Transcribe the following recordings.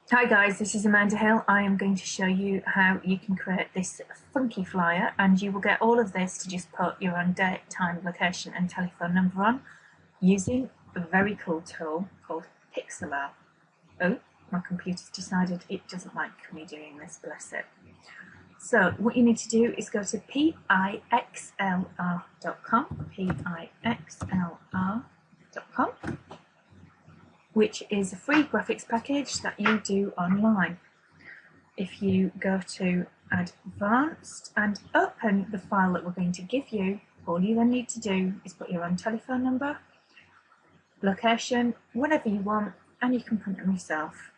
Hi guys, this is Amanda Hill. I am going to show you how you can create this funky flyer, and you will get all of this to just put your own date, time, location and telephone number on using a very cool tool called Pixlr. Oh, my computer's decided it doesn't like me doing this, bless it. So what you need to do is go to pixlr.com, pixlr.com, which is a free graphics package that you do online. If you go to Advanced and open the file that we're going to give you, all you then need to do is put your own telephone number, location, whatever you want, and you can print them yourself.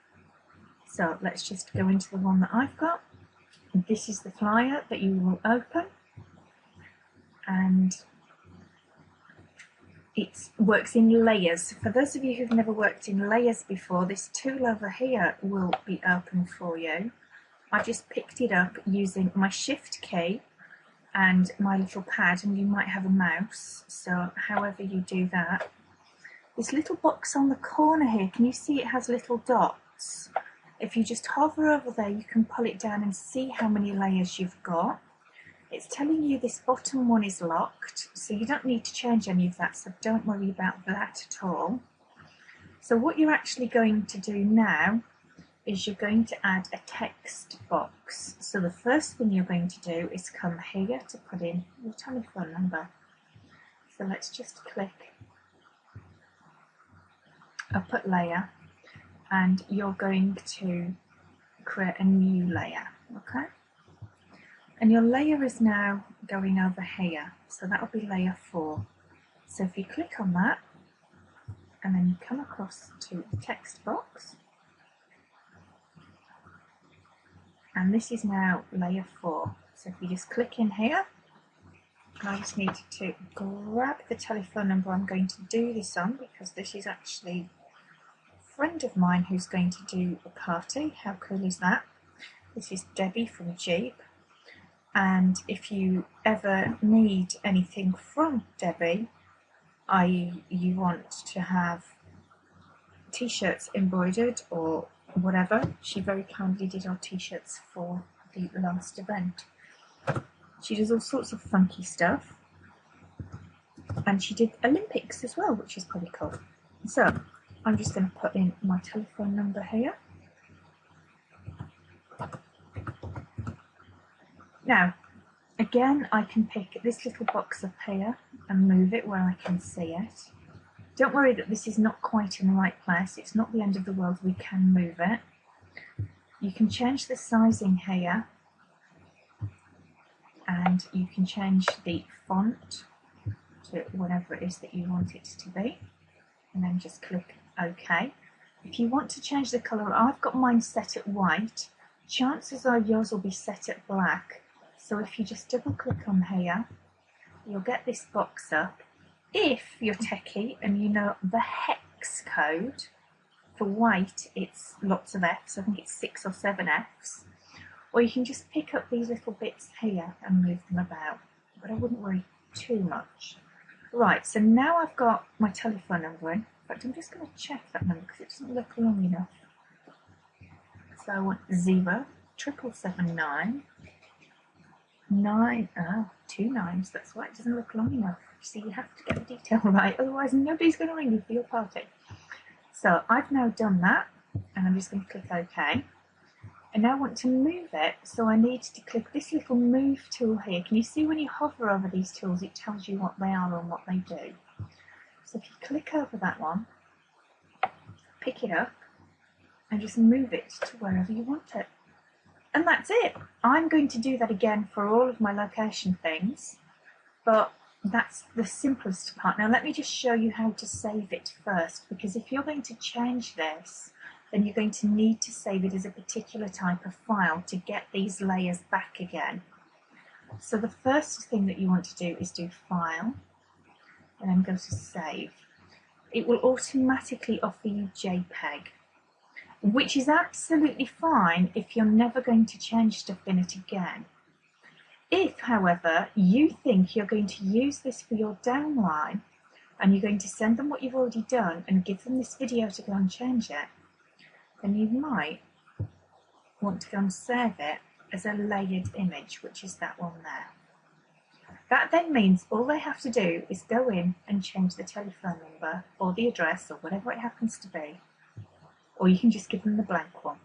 So let's just go into the one that I've got. This is the flyer that you will open, and it works in layers. For those of you who've never worked in layers before, this tool over here will be open for you. I just picked it up using my shift key and my little pad, and you might have a mouse, so however you do that. This little box on the corner here, can you see it has little dots? If you just hover over there, you can pull it down and see how many layers you've got. It's telling you this bottom one is locked, so you don't need to change any of that, so don't worry about that at all. So what you're actually going to do now is you're going to add a text box. So the first thing you're going to do is come here to put in your telephone number. So let's just click Upper Layer, and you're going to create a new layer, okay? And your layer is now going over here, so that will be layer 4. So if you click on that, and then you come across to the text box, and this is now layer 4. So if you just click in here, and I just need to grab the telephone number I'm going to do this on, because this is actually a friend of mine who's going to do a party. How cool is that? This is Debbie from Jeep. And if you ever need anything from Debbie, i.e. you want to have t-shirts embroidered or whatever, she very kindly did our t-shirts for the last event. She does all sorts of funky stuff, and she did Olympics as well, which is pretty cool. So I'm just going to put in my telephone number here. Now, again, I can pick this little box up here and move it where I can see it. Don't worry that this is not quite in the right place. It's not the end of the world. We can move it. You can change the sizing here, and you can change the font to whatever it is that you want it to be, and then just click OK. If you want to change the colour, I've got mine set at white. Chances are yours will be set at black. So if you just double click on here, you'll get this box up. If you're techie and you know the hex code, for white it's lots of Fs, I think it's 6 or 7 Fs. Or you can just pick up these little bits here and move them about, but I wouldn't worry too much. Right, so now I've got my telephone number in. In fact, I'm just going to check that number because it doesn't look long enough. So I want 07779 2 9s, that's why it doesn't look long enough. See, you have to get the detail right, otherwise nobody's going to ring you for your party. So I've now done that, and I'm just going to click OK. And now I want to move it, so I need to click this little move tool here. Can you see when you hover over these tools, it tells you what they are and what they do? So if you click over that one, pick it up, and just move it to wherever you want it. And that's it. I'm going to do that again for all of my location things, but that's the simplest part. Now let me just show you how to save it first, because if you're going to change this, then you're going to need to save it as a particular type of file to get these layers back again. So the first thing that you want to do is do File, and then go to Save. It will automatically offer you JPEG, which is absolutely fine if you're never going to change stuff in it again. If, however, you think you're going to use this for your downline, and you're going to send them what you've already done and give them this video to go and change it, then you might want to go and save it as a layered image, which is that one there. That then means all they have to do is go in and change the telephone number or the address or whatever it happens to be, or you can just give them the blank one.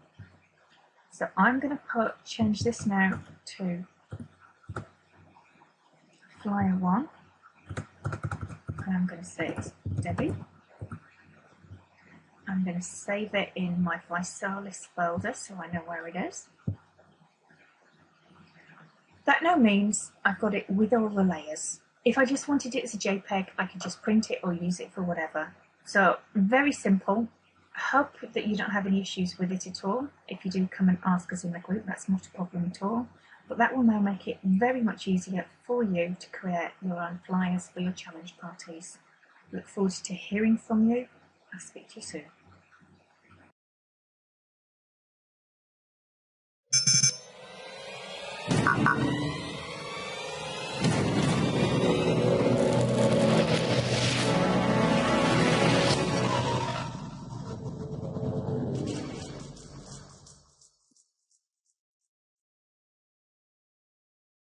So I'm going to change this now to flyer 1, and I'm going to say it's Debbie. I'm going to save it in my Visalus folder so I know where it is. That now means I've got it with all the layers. If I just wanted it as a JPEG, I could just print it or use it for whatever. So very simple. I hope that you don't have any issues with it at all. If you do, come and ask us in the group, that's not a problem at all. But that will now make it very much easier for you to create your own flyers for your challenge parties. Look forward to hearing from you. I'll speak to you soon.